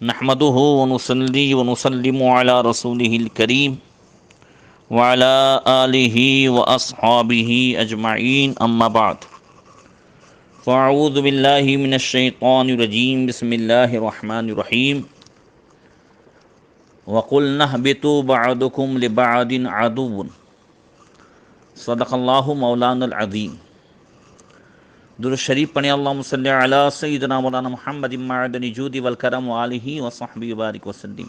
نحمده ونصلي ونسلم على رسوله الكريم وعلى آله وأصحابه أجمعين أما بعد فأعوذ بالله من الشيطان الرجيم بسم الله الرحمن الرحيم وقلنا اهبطوا بعضكم لبعض عدو صدق الله مولانا العظيم. درود شریف پڑھیں اللہم صلی علی سیدنا مولانا محمد معدن جود والکرم وآلہ وصحبہ وبارک وسلم.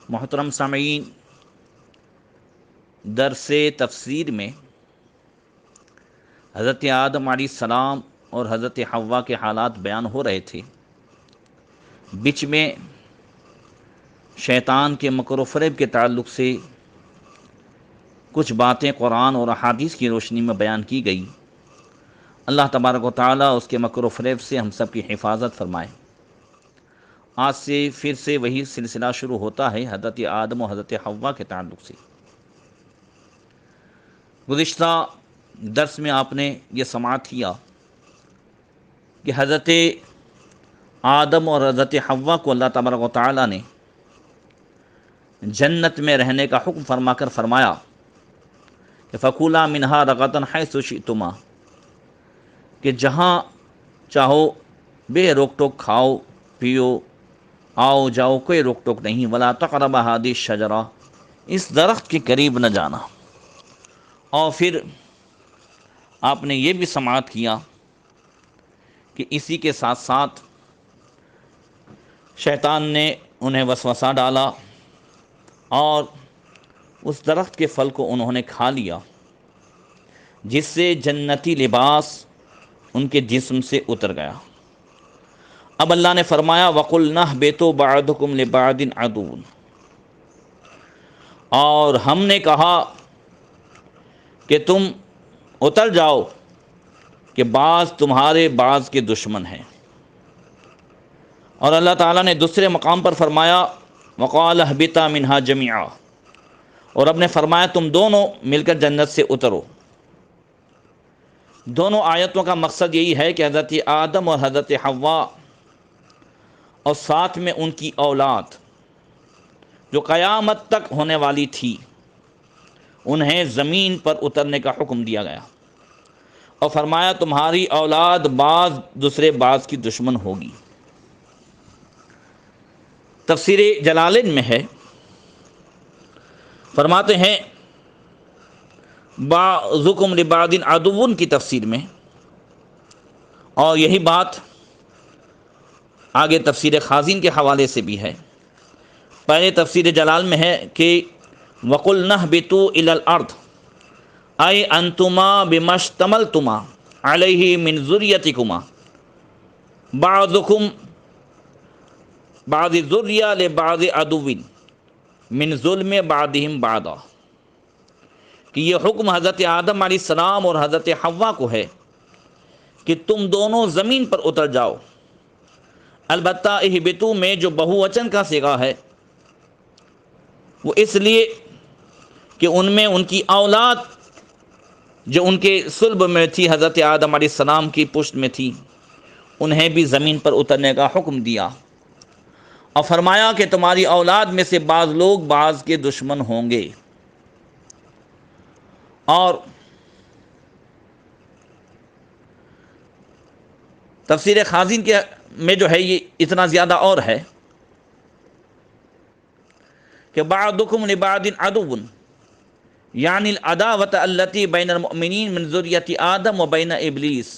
محترم سامعین، درس تفسیر میں حضرت آدم علیہ السلام اور حضرت حوا کے حالات بیان ہو رہے تھے. بیچ میں شیطان کے مکر و فریب کے تعلق سے کچھ باتیں قرآن اور احادیث کی روشنی میں بیان کی گئی. اللہ تبارک و تعالیٰ اس کے مکر و فریب سے ہم سب کی حفاظت فرمائے. آج سے پھر سے وہی سلسلہ شروع ہوتا ہے حضرت آدم و حضرت حوا کے تعلق سے. گزشتہ درس میں آپ نے یہ سماعت کیا کہ حضرت آدم اور حضرت حوا کو اللہ تبارک و تعالیٰ نے جنت میں رہنے کا حکم فرما کر فرمایا کہ فَكُولَا مِنْهَا رَغَدًا حَيْثُ شِئْتُمَا، کہ جہاں چاہو بے روک ٹوک کھاؤ پیو آؤ جاؤ، کوئی روک ٹوک نہیں. وَلَا تَقْرَبَا هَٰذِهِ الشَّجَرَةَ، اس درخت کے قریب نہ جانا. اور پھر آپ نے یہ بھی سماعت کیا کہ اسی کے ساتھ ساتھ شیطان نے انہیں وسوسہ ڈالا اور اس درخت کے پھل کو انہوں نے کھا لیا، جس سے جنتی لباس ان کے جسم سے اتر گیا. اب اللہ نے فرمایا وَقُلْنَا اهْبِطُوا بَعْضُكُمْ لِبَعْضٍ عَدُوٌّ، اور ہم نے کہا کہ تم اتر جاؤ کہ بعض تمہارے بعض کے دشمن ہیں. اور اللہ تعالیٰ نے دوسرے مقام پر فرمایا وَقَالَ اهْبِطَا مِنْهَا جَمِيعًا، اور اب نے فرمایا تم دونوں مل کر جنت سے اترو. دونوں آیتوں کا مقصد یہی ہے کہ حضرت آدم اور حضرت حوا اور ساتھ میں ان کی اولاد جو قیامت تک ہونے والی تھی، انہیں زمین پر اترنے کا حکم دیا گیا اور فرمایا تمہاری اولاد بعض دوسرے بعض کی دشمن ہوگی. تفسیر جلالین میں ہے، فرماتے ہیں بعضکم لبعض عدو کی تفسیر میں، اور یہی بات آگے تفسیر خازن کے حوالے سے بھی ہے. پہلے تفسیر جلال میں ہے کہ وَقُلْنَا اهْبِطُوا إِلَى الْأَرْضِ أَيْ أَنْتُمَا بِمَا اشْتَمَلْتُمَا عَلَيْهِ مِنْ ذُرِّيَّتِكُمَا بَعْضُكُمْ بَعْضِ ذُرِّيَّةٍ لِبَعْضِ عَدُوٍّ مِنْ ظُلْمِ بَعْضِهِمْ بَعْضًا، کہ یہ حکم حضرت آدم علیہ السلام اور حضرت حوا کو ہے کہ تم دونوں زمین پر اتر جاؤ. البتہ اہبتو میں جو بہووچن کا صیغہ ہے وہ اس لیے کہ ان میں ان کی اولاد جو ان کے صلب میں تھی، حضرت آدم علیہ السلام کی پشت میں تھی، انہیں بھی زمین پر اترنے کا حکم دیا اور فرمایا کہ تمہاری اولاد میں سے بعض لوگ بعض کے دشمن ہوں گے. اور تفسیر خازن کے میں جو ہے یہ اتنا زیادہ اور ہے کہ بعضکم لبعض عدو، یعنی العداوۃ التی بین المؤمنین من ذریۃ آدم و بین ابلیس،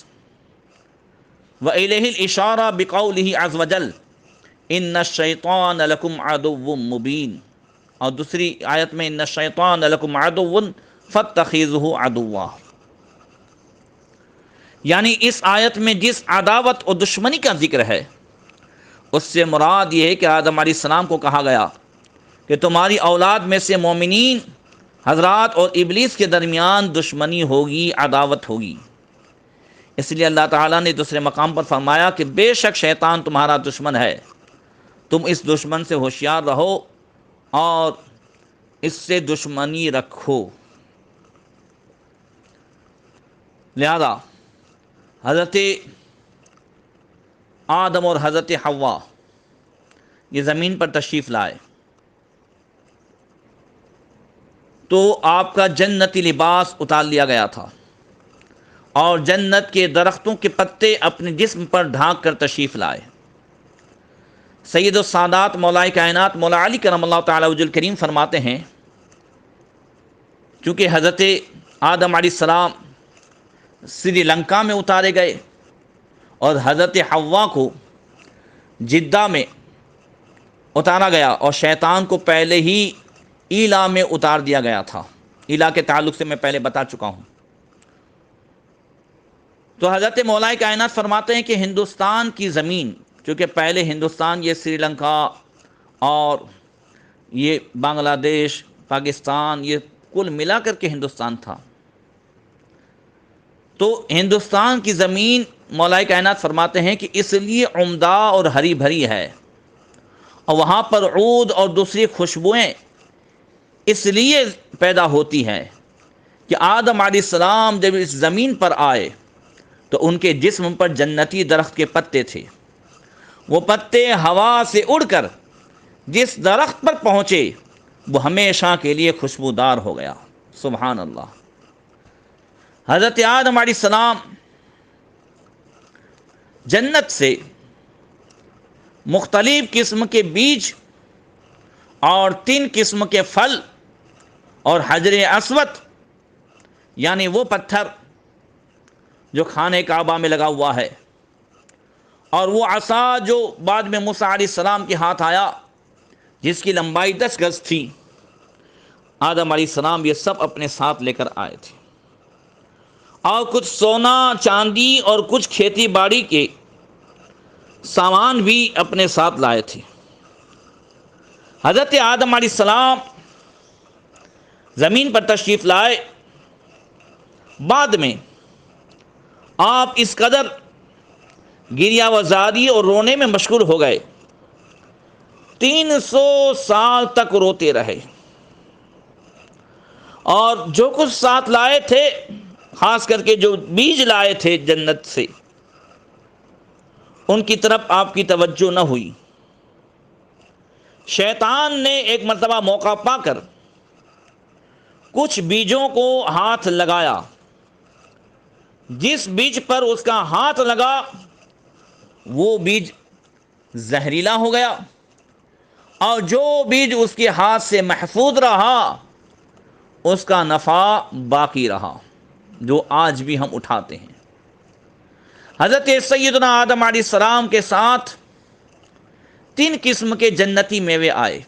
وإلیہ الاشارہ بقولہ عز وجل ان الشیطان لکم عدو مبین، اور دوسری آیت میں ان الشیطان لکم عدو فاتخذوہ عدوا. یعنی اس آیت میں جس عداوت اور دشمنی کا ذکر ہے اس سے مراد یہ ہے کہ آدم علیہ السلام کو کہا گیا کہ تمہاری اولاد میں سے مومنین حضرات اور ابلیس کے درمیان دشمنی ہوگی، عداوت ہوگی. اس لیے اللہ تعالیٰ نے دوسرے مقام پر فرمایا کہ بے شک شیطان تمہارا دشمن ہے، تم اس دشمن سے ہوشیار رہو اور اس سے دشمنی رکھو. لہذا حضرت آدم اور حضرت حوا یہ زمین پر تشریف لائے تو آپ کا جنتی لباس اتار لیا گیا تھا اور جنت کے درختوں کے پتے اپنے جسم پر ڈھانک کر تشریف لائے۔ سید السادات مولا کائنات مولا علی کرم اللہ تعالی وجہ الکریم فرماتے ہیں، چونکہ حضرت آدم علیہ السلام سری لنکا میں اتارے گئے اور حضرت حوا کو جدہ میں اتارا گیا، اور شیطان کو پہلے ہی ایلا میں اتار دیا گیا تھا۔ ایلا کے تعلق سے میں پہلے بتا چکا ہوں۔ تو حضرت مولا کائنات فرماتے ہیں کہ ہندوستان کی زمین، چونکہ پہلے ہندوستان یہ سری لنکا اور یہ بنگلہ دیش، پاکستان، یہ کل ملا کر کے ہندوستان تھا، تو ہندوستان کی زمین مولا کائنات فرماتے ہیں کہ اس لیے عمدہ اور ہری بھری ہے، اور وہاں پر عود اور دوسری خوشبوئیں اس لیے پیدا ہوتی ہیں کہ آدم علیہ السلام جب اس زمین پر آئے تو ان کے جسم پر جنتی درخت کے پتے تھے۔ وہ پتے ہوا سے اڑ کر جس درخت پر پہنچے وہ ہمیشہ کے لیے خوشبودار ہو گیا۔ سبحان اللہ۔ حضرت آدم علیہ السلام جنت سے مختلف قسم کے بیج اور 3 قسم کے پھل اور حجر اسود یعنی وہ پتھر جو خانہ کعبہ میں لگا ہوا ہے، اور وہ عصا جو بعد میں موسیٰ علیہ السلام کے ہاتھ آیا جس کی لمبائی 10 گز تھی، آدم علیہ السلام یہ سب اپنے ساتھ لے کر آئے تھے، اور کچھ سونا چاندی اور کچھ کھیتی باڑی کے سامان بھی اپنے ساتھ لائے تھے۔ حضرت آدم علیہ السلام زمین پر تشریف لائے، بعد میں آپ اس قدر گریہ وزاری اور رونے میں مشغول ہو گئے، 300 سال تک روتے رہے، اور جو کچھ ساتھ لائے تھے، خاص کر کے جو بیج لائے تھے جنت سے، ان کی طرف آپ کی توجہ نہ ہوئی۔ شیطان نے ایک مرتبہ موقع پا کر کچھ بیجوں کو ہاتھ لگایا، جس بیج پر اس کا ہاتھ لگا وہ بیج زہریلا ہو گیا، اور جو بیج اس کے ہاتھ سے محفوظ رہا اس کا نفع باقی رہا، جو آج بھی ہم اٹھاتے ہیں۔ حضرت سیدنا آدم علیہ السلام کے ساتھ 3 قسم کے جنتی میوے آئے،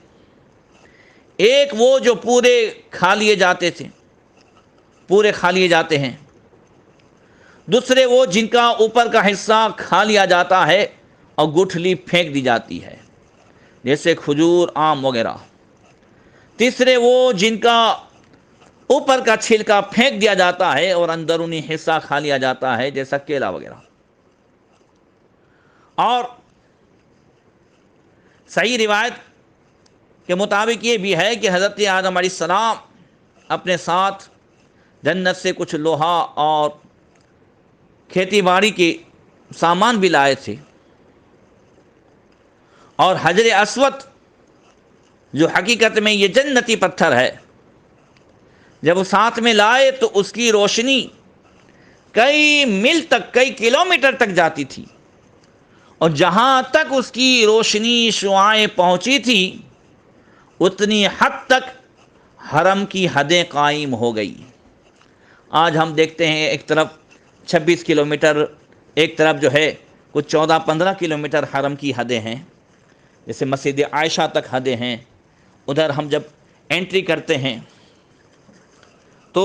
ایک وہ جو پورے کھا لیے جاتے تھے، پورے کھا لیے جاتے ہیں، دوسرے وہ جن کا اوپر کا حصہ کھا لیا جاتا ہے اور گٹھلی پھینک دی جاتی ہے، جیسے کھجور، آم وغیرہ، تیسرے وہ جن کا اوپر کا چھلکا پھینک دیا جاتا ہے اور اندرونی حصہ کھا لیا جاتا ہے، جیسا کیلا وغیرہ۔ اور صحیح روایت کے مطابق یہ بھی ہے کہ حضرت آدم علیہ السلام اپنے ساتھ جنت سے کچھ لوہا اور کھیتی باڑی کے سامان بھی لائے تھے، اور حجر اسود جو حقیقت میں یہ جنتی پتھر ہے، جب وہ ساتھ میں لائے تو اس کی روشنی کئی میل تک، کئی کلومیٹر تک جاتی تھی، اور جہاں تک اس کی روشنی شعاعیں پہنچی تھی اتنی حد تک حرم کی حدیں قائم ہو گئی۔ آج ہم دیکھتے ہیں ایک طرف 26 کلومیٹر، ایک طرف جو ہے کچھ 14-15 کلومیٹر حرم کی حدیں ہیں، جیسے مسجد عائشہ تک حدیں ہیں۔ ادھر ہم جب انٹری کرتے ہیں تو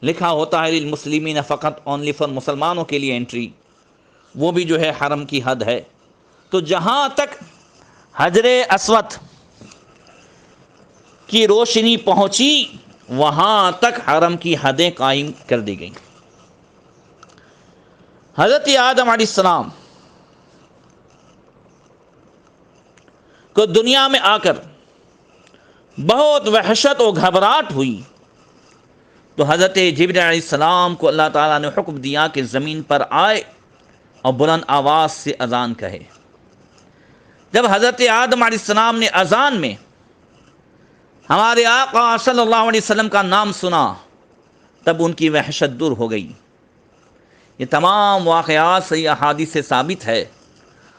لکھا ہوتا ہے للمسلمین فقط، اونلی فار مسلمانوں کے لیے انٹری، وہ بھی جو ہے حرم کی حد ہے۔ تو جہاں تک حجر اسود کی روشنی پہنچی وہاں تک حرم کی حدیں قائم کر دی گئیں۔ حضرت آدم علیہ السلام کو دنیا میں آ کر بہت وحشت و گھبراہٹ ہوئی، تو حضرت جبرائیل علیہ السلام کو اللہ تعالیٰ نے حکم دیا کہ زمین پر آئے اور بلند آواز سے اذان کہے۔ جب حضرت آدم علیہ السلام نے اذان میں ہمارے آقا صلی اللہ علیہ وسلم کا نام سنا تب ان کی وحشت دور ہو گئی۔ یہ تمام واقعات صحیح احادیث سے ثابت ہے،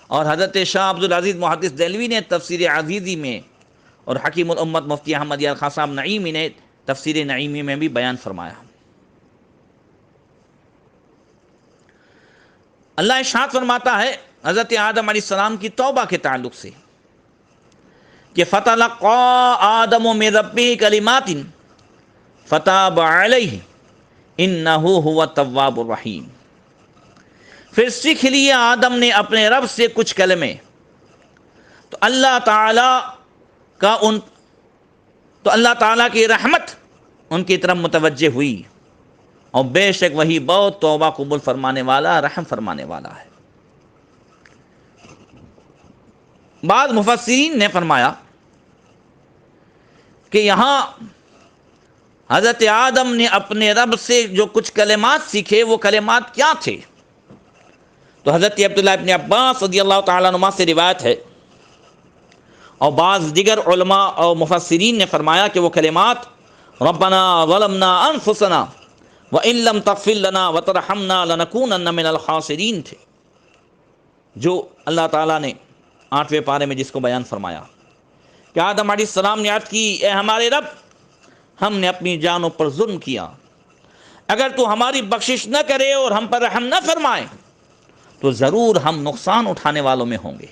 اور حضرت شاہ عبدالعزیز محدث دہلوی نے تفسیر عزیزی میں اور حکیم الامت مفتی احمد یار خان صاحب نعیمی نے تفسیر نعیمی میں بھی بیان فرمایا۔ اللہ ارشاد فرماتا ہے حضرت آدم علیہ السلام کی توبہ کے تعلق سے کہ فَتَلَقَّىٰ آدَمُ مِن رَبِّهِ كَلِمَاتٍ فَتَابَ عَلَيْهِ إِنَّهُ هُوَ التَّوَّابُ الرَّحِيمُ۔ پھر سیکھ لیا آدم نے اپنے رب سے کچھ کلمے، تو اللہ تعالیٰ کی رحمت ان کی طرف متوجہ ہوئی، اور بے شک وہی بہت توبہ قبول فرمانے والا، رحم فرمانے والا ہے۔ بعض مفسرین نے فرمایا کہ یہاں حضرت آدم نے اپنے رب سے جو کچھ کلمات سیکھے وہ کلمات کیا تھے؟ تو حضرت عبداللہ ابن عباس رضی اللہ تعالیٰ عنہ سے روایت ہے، اور بعض دیگر علماء اور مفسرین نے فرمایا کہ وہ کلمات ربنا ظلمنا انفسنا وان لم تغفر لنا وترحمنا لنکونن من الخاسرین تھے، جو اللہ تعالیٰ نے 8ویں پارے میں جس کو بیان فرمایا کہ آدم علیہ السلام نے عرض کی، اے ہمارے رب، ہم نے اپنی جانوں پر ظلم کیا، اگر تو ہماری بخشش نہ کرے اور ہم پر رحم نہ فرمائے تو ضرور ہم نقصان اٹھانے والوں میں ہوں گے۔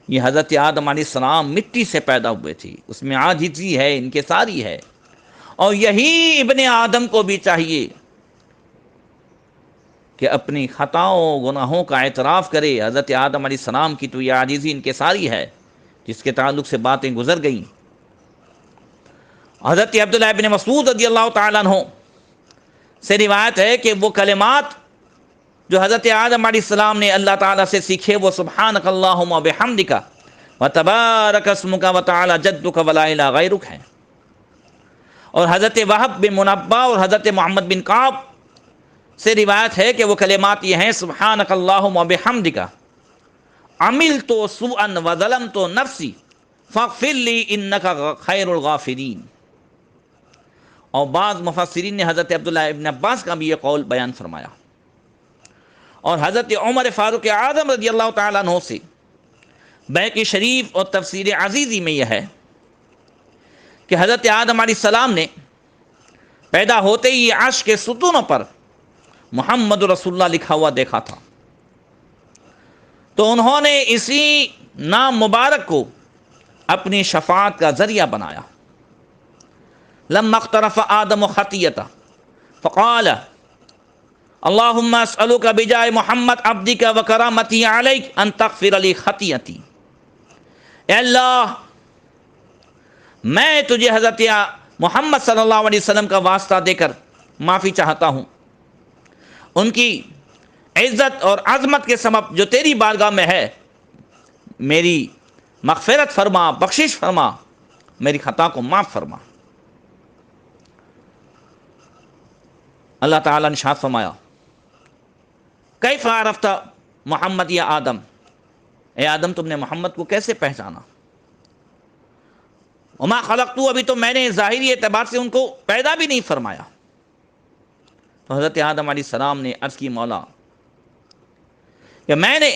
یہ حضرت آدم علیہ السلام مٹی سے پیدا ہوئے تھے، اس میں عاجزی ہے، انکساری ہے، اور یہی ابن آدم کو بھی چاہیے کہ اپنی خطاؤں گناہوں کا اعتراف کرے۔ حضرت آدم علیہ السلام کی تو یہ عاجزی انکساری ہے جس کے تعلق سے باتیں گزر گئیں۔ حضرت عبداللہ ابن مسعود رضی اللہ تعالیٰ عنہ سے روایت ہے کہ وہ کلمات جو حضرت آدم علیہ السلام نے اللہ تعالیٰ سے سیکھے وہ سبحانک اللہم وبحمدک وتبارک اسمک وتعالی جدک ولا الہ غیرک ہیں، اور حضرت وہب بن منبہ اور حضرت محمد بن کعب سے روایت ہے کہ وہ کلمات یہ ہیں، سبحانک اللہم وبحمدک عملت سوءا وظلمت نفسی فاغفر لی انک خیر الغافرین۔ اور بعض مفسرین نے حضرت عبداللہ ابن عباس کا بھی یہ قول بیان فرمایا، اور حضرت عمر فاروق اعظم رضی اللہ تعالیٰ عنہ سے بیہقی شریف اور تفسیر عزیزی میں یہ ہے کہ حضرت آدم علیہ السلام نے پیدا ہوتے ہی عرش کے ستونوں پر محمد رسول اللہ لکھا ہوا دیکھا تھا، تو انہوں نے اسی نام مبارک کو اپنی شفاعت کا ذریعہ بنایا۔ لما اقترف آدم خطیۃ فقال اللہم اسألک بجاہ محمد عبدک وکرامتی علیک ان تغفر لی خطیئتی، اے اللہ میں تجھے حضرت محمد صلی اللہ علیہ وسلم کا واسطہ دے کر معافی چاہتا ہوں، ان کی عزت اور عظمت کے سبب جو تیری بارگاہ میں ہے میری مغفرت فرما، بخشش فرما، میری خطا کو معاف فرما۔ اللہ تعالیٰ نے ارشاد فرمایا کیف عرفت محمد یا آدم، اے آدم تم نے محمد کو کیسے پہچانا؟ وما خلقت، ابھی تو میں نے ظاہری اعتبار سے ان کو پیدا بھی نہیں فرمایا۔ تو حضرت آدم علیہ السلام نے عرض کی، مولا کہ میں نے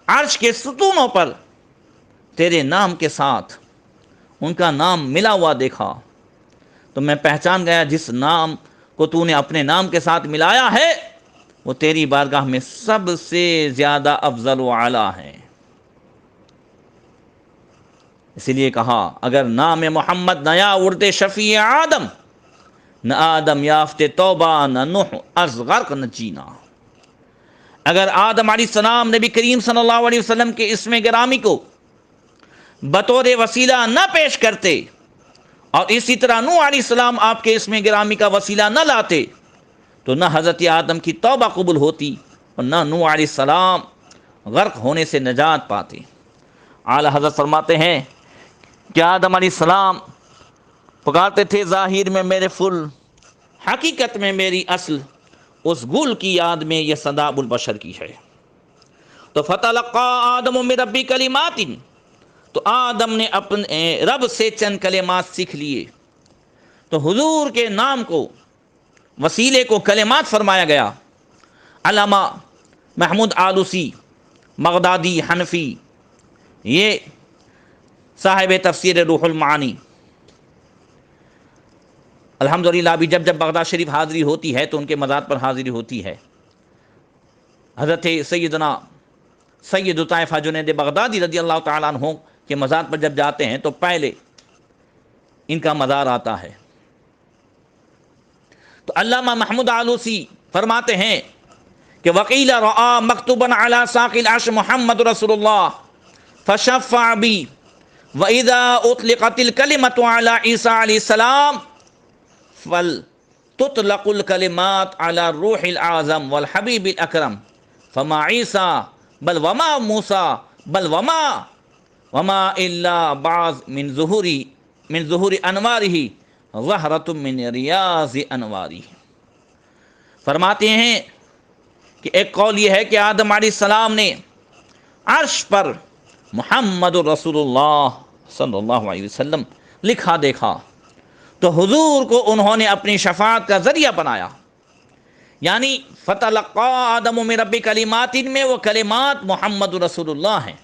عرش کے ستونوں پر تیرے نام کے ساتھ ان کا نام ملا ہوا دیکھا، تو میں پہچان گیا جس نام کو تو نے اپنے نام کے ساتھ ملایا ہے وہ تیری بارگاہ میں سب سے زیادہ افضل و اعلیٰ ہے۔ اسی لیے کہا اگر نام محمد نیا اڑتے شفیع آدم، نہ آدم یافتے توبہ، نہ نوح از غرق نہ جینا۔ اگر آدم علیہ السلام نبی کریم صلی اللہ علیہ وسلم کے اسم گرامی کو بطور وسیلہ نہ پیش کرتے، اور اسی طرح نوح علیہ السلام آپ کے اسم گرامی کا وسیلہ نہ لاتے، تو نہ حضرت آدم کی توبہ قبول ہوتی اور نہ نوح علیہ السلام غرق ہونے سے نجات پاتے۔ اعلیٰ حضرت فرماتے ہیں کہ آدم علیہ السلام پکارتے تھے ظاہر میں میرے فل، حقیقت میں میری اصل، اس گل کی یاد میں یہ صدا ابو البشر کی ہے۔ تو فتلقى آدم من ربی کلمات، تو آدم نے اپنے رب سے چند کلمات سیکھ لیے. تو حضور کے نام کو، وسیلے کو کلمات فرمایا گیا. علامہ محمود آلوسی بغدادی حنفی، یہ صاحب تفسیر روح المعانی، الحمدللہ ابھی جب بغداد شریف حاضری ہوتی ہے تو ان کے مزار پر حاضری ہوتی ہے. حضرت سیدنا سید طائفہ جنید بغدادی رضی اللہ تعالیٰ عنہ کے مزار پر جب جاتے ہیں تو پہلے ان کا مزار آتا ہے. تو علامہ محمود آلوسی فرماتے ہیں کہ وقیل رآ مکتوبا علی ساق العرش محمد رسول اللہ فشفع بی وَإِذَا أُطْلِقَتِ الْكَلِمَةُ عَلَى عِيسَىٰ عَلَيْهِ السَّلَامِ فَلْتُطْلَقُ الْكَلِمَاتُ عَلَى الرُّوحِ الْأَعْظَمِ وَالْحَبِيبِ الْأَكْرَمِ فَمَا عِيسَىٰ بَلْ وَمَا مُوسَىٰ بَلْ وَمَا إِلَّا بَعْضٌ مِّن ظُهُورِ أَنْوَارِهِ ظَهْرَةٌ مِّن رِيَاضِ أَنْوَارِهِ. فرماتے ہیں کہ ایک قول یہ ہے کہ آدم علیہ السلام نے عرش پر محمد رسول اللہ صلی اللہ علیہ وسلم لکھا دیکھا تو حضور کو انہوں نے اپنی شفاعت کا ذریعہ بنایا. یعنی فتلقى آدم من ربی کلمات میں وہ کلمات محمد رسول اللہ ہیں.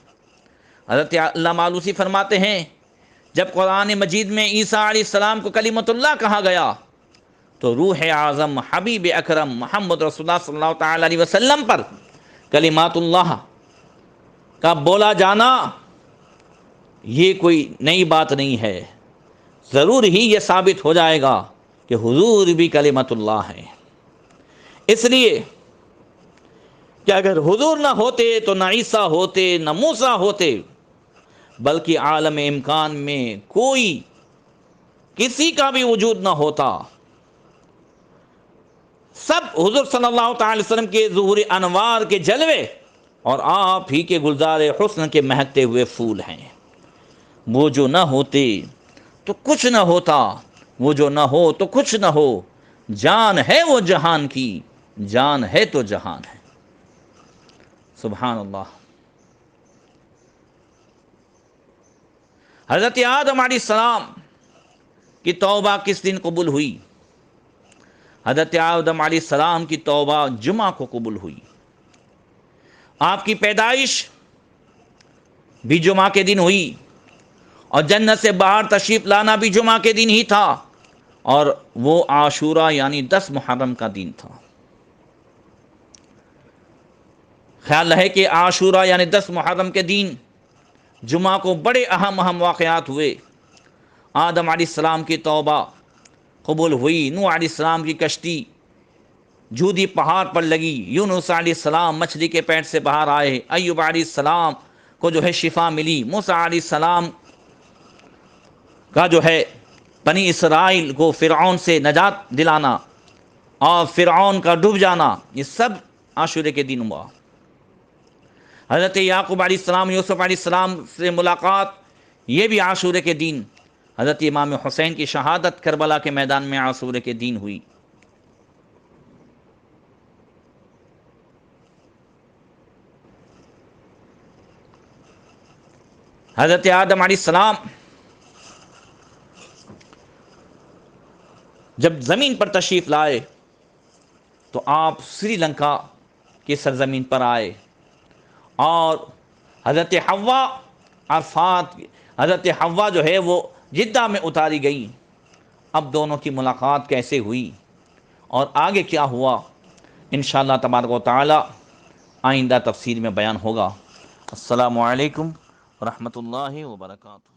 حضرت علامہ آلوسی فرماتے ہیں جب قرآن مجید میں عیسیٰ علیہ السلام کو کلمت اللہ کہا گیا تو روح اعظم حبیب اکرم محمد رسول اللہ صلی اللہ تعالی علیہ وسلم پر کلمات اللہ کا بولا جانا یہ کوئی نئی بات نہیں ہے. ضرور ہی یہ ثابت ہو جائے گا کہ حضور بھی کلمت اللہ ہے. اس لیے کہ اگر حضور نہ ہوتے تو نہ عیسیٰ ہوتے نہ موسیٰ ہوتے، بلکہ عالم امکان میں کوئی کسی کا بھی وجود نہ ہوتا. سب حضور صلی اللہ تعالی وسلم کے ظہور انوار کے جلوے اور آپ ہی کے گلزار حسن کے مہکتے ہوئے پھول ہیں. وہ جو نہ ہوتے تو کچھ نہ ہوتا، وہ جو نہ ہو تو کچھ نہ ہو. جان ہے وہ جہان کی، جان ہے تو جہان ہے. سبحان اللہ. حضرت آدم علیہ السلام کی توبہ کس دن قبول ہوئی؟ حضرت آدم علیہ السلام کی توبہ جمعہ کو قبول ہوئی. آپ کی پیدائش بھی جمعہ کے دن ہوئی اور جنت سے باہر تشریف لانا بھی جمعہ کے دن ہی تھا، اور وہ عاشورہ یعنی 10 محرم کا دن تھا. خیال رہے کہ عاشورہ یعنی 10 محرم کے دن جمعہ کو بڑے اہم واقعات ہوئے. آدم علیہ السلام کی توبہ قبول ہوئی، نوح علیہ السلام کی کشتی جودی پہاڑ پر لگی، یونس علیہ السلام مچھلی کے پیٹ سے باہر آئے، ایوب علیہ السلام کو جو ہے شفا ملی، موسیٰ علیہ السلام کا جو ہے بنی اسرائیل کو فرعون سے نجات دلانا اور فرعون کا ڈوب جانا، یہ سب عاشورے کے دن ہوا. حضرت یعقوب علیہ السلام یوسف علیہ السلام سے ملاقات، یہ بھی عاشورے کے دن. حضرت امام حسین کی شہادت کربلا کے میدان میں عاشورے کے دن ہوئی. حضرت آدم علیہ السلام جب زمین پر تشریف لائے تو آپ سری لنکا کی سرزمین پر آئے، اور حضرت حوا عرفات، حضرت حوا جو ہے وہ جدہ میں اتاری گئی. اب دونوں کی ملاقات کیسے ہوئی اور آگے کیا ہوا، انشاءاللہ تبارک و تعالی آئندہ تفسیر میں بیان ہوگا. السلام علیکم ورحمۃ اللہ وبرکاتہ.